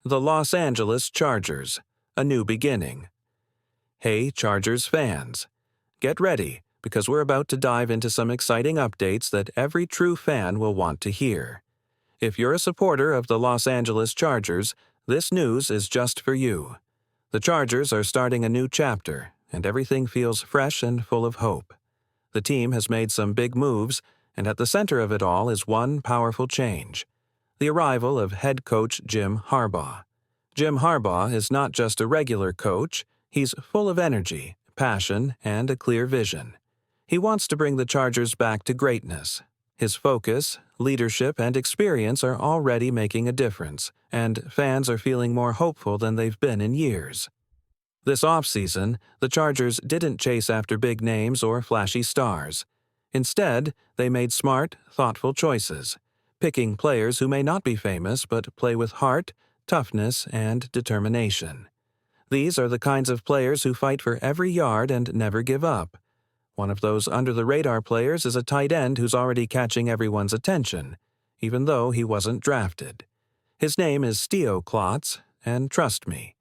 The Los Angeles Chargers, a new beginning. Hey, Chargers fans. Get ready, because we're about to dive into some exciting updates that every true fan will want to hear. If you're a supporter of the Los Angeles Chargers, this news is just for you. The Chargers are starting a new chapter, and everything feels fresh and full of hope. The team has made some big moves, and at the center of it all is one powerful change: the arrival of head coach Jim Harbaugh. Jim Harbaugh is not just a regular coach, he's full of energy, passion, and a clear vision. He wants to bring the Chargers back to greatness. His focus, leadership, and experience are already making a difference, and fans are feeling more hopeful than they've been in years. This offseason, the Chargers didn't chase after big names or flashy stars. Instead, they made smart, thoughtful choices, picking players who may not be famous but play with heart, toughness, and determination. These are the kinds of players who fight for every yard and never give up. One of those under-the-radar players is a tight end who's already catching everyone's attention, even though he wasn't drafted. His name is Steo Klotz, and trust me,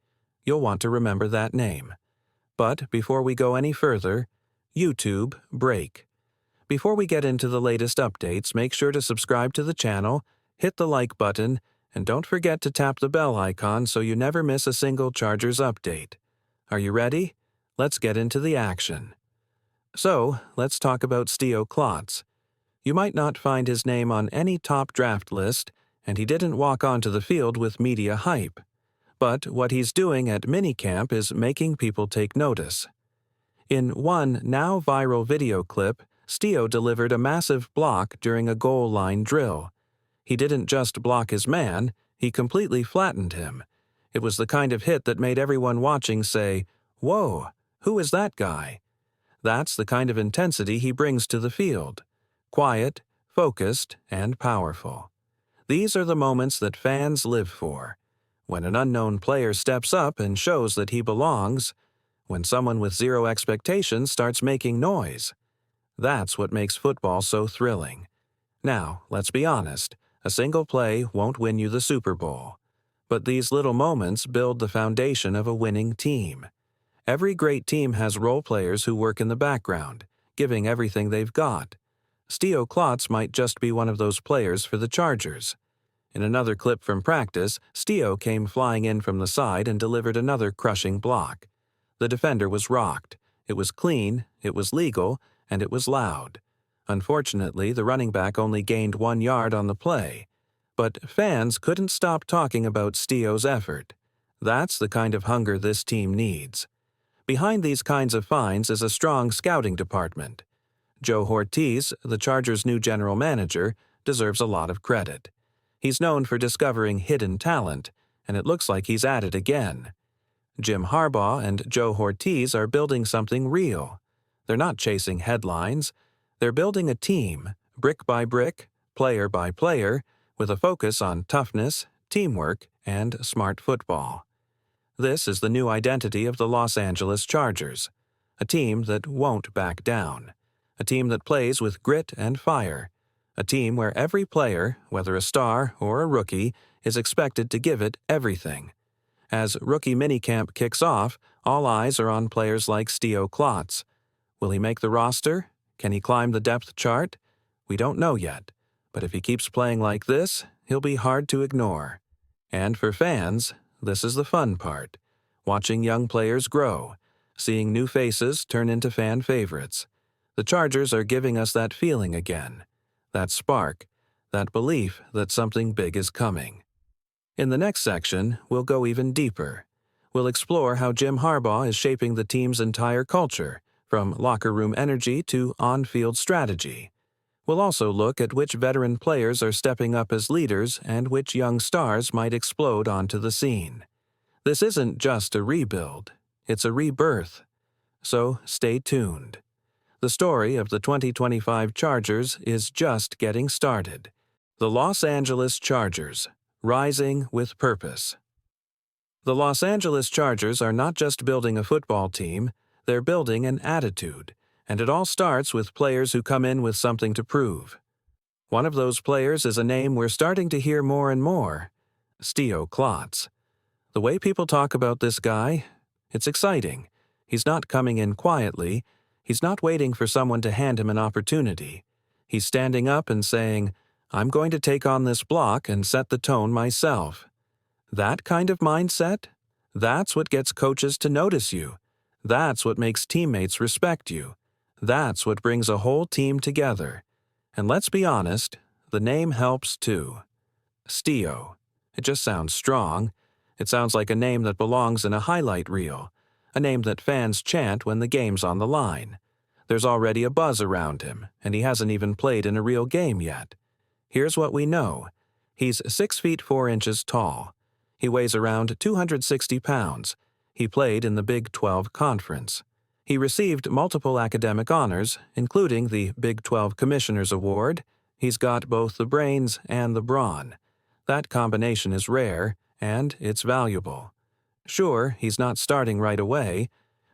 you'll want to remember that name. But before we go any further, YouTube break. Before we get into the latest updates, make sure to subscribe to the channel, hit the like button, and don't forget to tap the bell icon so you never miss a single Chargers update. Are you ready? Let's get into the action. So, let's talk about Steo Klotz. You might not find his name on any top draft list, and he didn't walk onto the field with media hype. But what he's doing at minicamp is making people take notice. In one now viral video clip, Steo delivered a massive block during a goal line drill. He didn't just block his man, he completely flattened him. It was the kind of hit that made everyone watching say, "Whoa, who is that guy?" That's the kind of intensity he brings to the field. Quiet, focused, and powerful. These are the moments that fans live for. When an unknown player steps up and shows that he belongs, when someone with zero expectations starts making noise. That's what makes football so thrilling. Now, let's be honest, a single play won't win you the Super Bowl. But these little moments build the foundation of a winning team. Every great team has role players who work in the background, giving everything they've got. Steo Klotz might just be one of those players for the Chargers. In another clip from practice, Steo came flying in from the side and delivered another crushing block. The defender was rocked. It was clean, it was legal, and it was loud. Unfortunately, the running back only gained 1 yard on the play. But fans couldn't stop talking about Steo's effort. That's the kind of hunger this team needs. Behind these kinds of finds is a strong scouting department. Joe Ortiz, the Chargers' new general manager, deserves a lot of credit. He's known for discovering hidden talent, and it looks like he's at it again. Jim Harbaugh and Joe Ortiz are building something real. They're not chasing headlines. They're building a team, brick by brick, player by player, with a focus on toughness, teamwork, and smart football. This is the new identity of the Los Angeles Chargers, a team that won't back down, a team that plays with grit and fire, a team where every player, whether a star or a rookie, is expected to give it everything. As rookie minicamp kicks off, all eyes are on players like Steo Klotz. Will he make the roster? Can he climb the depth chart? We don't know yet, but if he keeps playing like this, he'll be hard to ignore. And for fans, this is the fun part: watching young players grow, seeing new faces turn into fan favorites. The Chargers are giving us that feeling again, that spark, that belief that something big is coming. In the next section, we'll go even deeper. We'll explore how Jim Harbaugh is shaping the team's entire culture, from locker room energy to on-field strategy. We'll also look at which veteran players are stepping up as leaders and which young stars might explode onto the scene. This isn't just a rebuild, it's a rebirth. So stay tuned. The story of the 2025 Chargers is just getting started. The Los Angeles Chargers, rising with purpose. The Los Angeles Chargers are not just building a football team, they're building an attitude, and it all starts with players who come in with something to prove. One of those players is a name we're starting to hear more and more: Steo Klotz. The way people talk about this guy, it's exciting. He's not coming in quietly. He's not waiting for someone to hand him an opportunity. He's standing up and saying, "I'm going to take on this block and set the tone myself." That kind of mindset? That's what gets coaches to notice you. That's what makes teammates respect you. That's what brings a whole team together. And let's be honest, the name helps too. Stio. It just sounds strong. It sounds like a name that belongs in a highlight reel, a name that fans chant when the game's on the line. There's already a buzz around him, and he hasn't even played in a real game yet. Here's what we know. He's 6 feet 4 inches tall. He weighs around 260 pounds. He played in the Big 12 Conference. He received multiple academic honors, including the Big 12 Commissioner's Award. He's got both the brains and the brawn. That combination is rare, and it's valuable. Sure, he's not starting right away.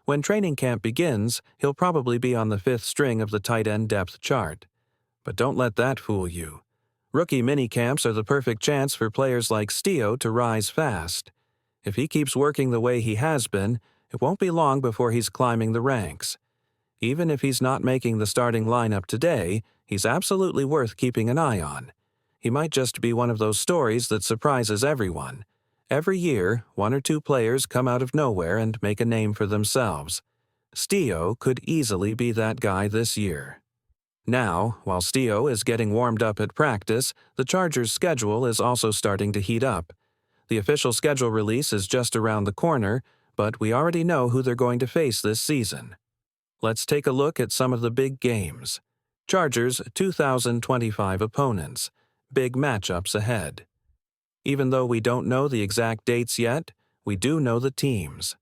When training camp begins, he'll probably be on the 5th string of the tight end depth chart. But don't let that fool you. Rookie minicamps are the perfect chance for players like Stio to rise fast. If he keeps working the way he has been, it won't be long before he's climbing the ranks. Even if he's not making the starting lineup today, he's absolutely worth keeping an eye on. He might just be one of those stories that surprises everyone. Every year, 1 or 2 players come out of nowhere and make a name for themselves. Stio could easily be that guy this year. Now, while Stio is getting warmed up at practice, the Chargers' schedule is also starting to heat up. The official schedule release is just around the corner, but we already know who they're going to face this season. Let's take a look at some of the big games. Chargers' 2025 opponents. Big matchups ahead. Even though we don't know the exact dates yet, we do know the teams.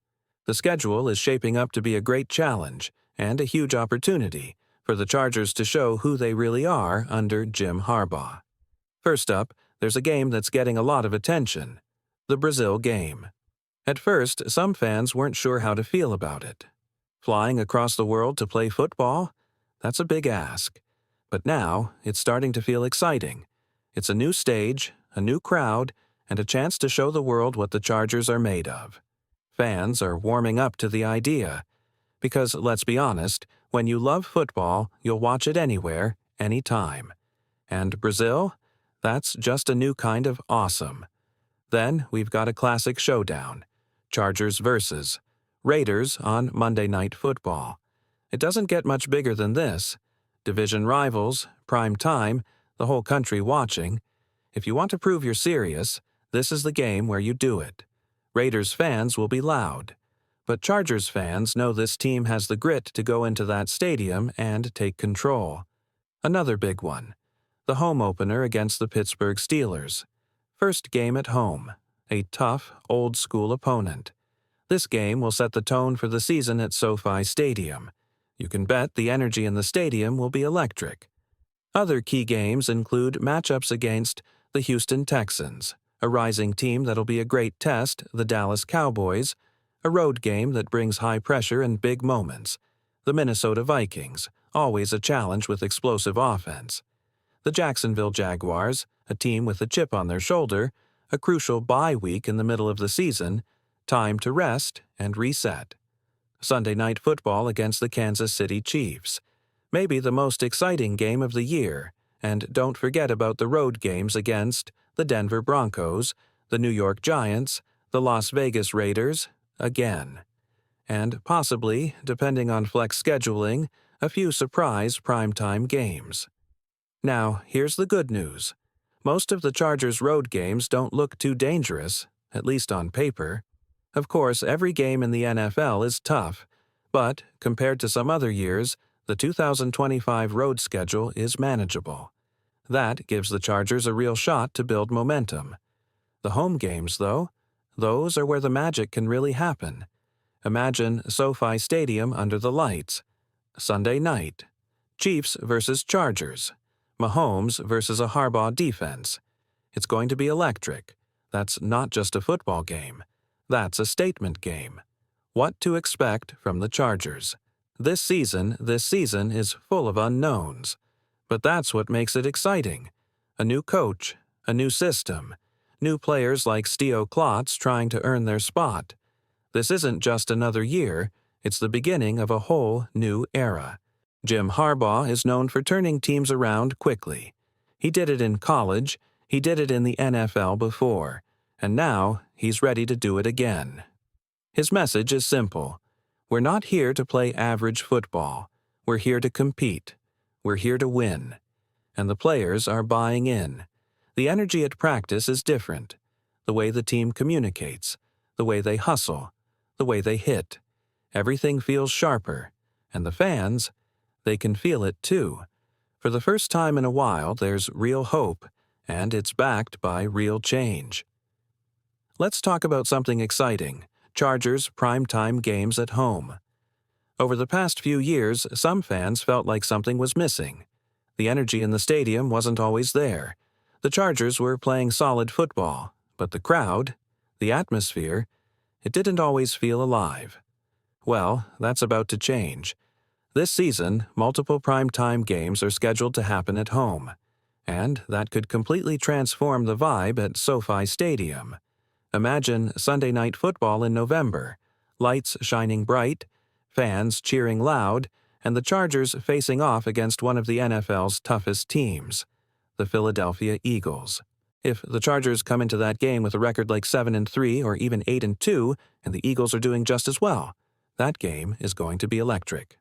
The schedule is shaping up to be a great challenge and a huge opportunity for the Chargers to show who they really are under Jim Harbaugh. First up, there's a game that's getting a lot of attention. The Brazil game. At first, some fans weren't sure how to feel about it. Flying across the world to play football? That's a big ask. But now, it's starting to feel exciting. It's a new stage, a new crowd, and a chance to show the world what the Chargers are made of. Fans are warming up to the idea. Because, let's be honest, when you love football, you'll watch it anywhere, anytime. And Brazil? That's just a new kind of awesome. Then we've got a classic showdown. Chargers versus Raiders on Monday Night Football. It doesn't get much bigger than this. Division rivals, prime time, the whole country watching. If you want to prove you're serious, this is the game where you do it. Raiders fans will be loud. But Chargers fans know this team has the grit to go into that stadium and take control. Another big one. The home opener against the Pittsburgh Steelers. First game at home. A tough, old-school opponent. This game will set the tone for the season at SoFi Stadium. You can bet the energy in the stadium will be electric. Other key games include matchups against the Houston Texans, a rising team that'll be a great test, the Dallas Cowboys, a road game that brings high pressure and big moments, the Minnesota Vikings, always a challenge with explosive offense, the Jacksonville Jaguars, a team with a chip on their shoulder, a crucial bye week in the middle of the season, time to rest and reset. Sunday Night Football against the Kansas City Chiefs, maybe the most exciting game of the year, and don't forget about the road games against the Denver Broncos, the New York Giants, the Las Vegas Raiders, again. And possibly, depending on flex scheduling, a few surprise primetime games. Now, here's the good news. Most of the Chargers' road games don't look too dangerous, at least on paper. Of course, every game in the NFL is tough, but, compared to some other years, the 2025 road schedule is manageable. That gives the Chargers a real shot to build momentum. The home games, though, those are where the magic can really happen. Imagine SoFi Stadium under the lights. Sunday night. Chiefs versus Chargers. Mahomes versus a Harbaugh defense. It's going to be electric. That's not just a football game. That's a statement game. What to expect from the Chargers. This season is full of unknowns. But that's what makes it exciting. A new coach, a new system, New players like Steo Klotz trying to earn their spot. This isn't just another year, it's the beginning of a whole new era. Jim Harbaugh is known for turning teams around quickly. He did it in college, he did it in the NFL before, and now he's ready to do it again. His message is simple. We're not here to play average football. We're here to compete. We're here to win. And the players are buying in. The energy at practice is different. The way the team communicates, the way they hustle, the way they hit. Everything feels sharper. And the fans, they can feel it too. For the first time in a while, there's real hope, and it's backed by real change. Let's talk about something exciting. Chargers primetime games at home. Over the past few years, some fans felt like something was missing. The energy in the stadium wasn't always there. The Chargers were playing solid football, but the crowd, the atmosphere, it didn't always feel alive. Well, that's about to change. This season, multiple primetime games are scheduled to happen at home, and that could completely transform the vibe at SoFi Stadium. Imagine Sunday Night Football in November, lights shining bright, fans cheering loud, and the Chargers facing off against one of the NFL's toughest teams, the Philadelphia Eagles. If the Chargers come into that game with a record like 7-3 or even 8-2, and the Eagles are doing just as well, that game is going to be electric.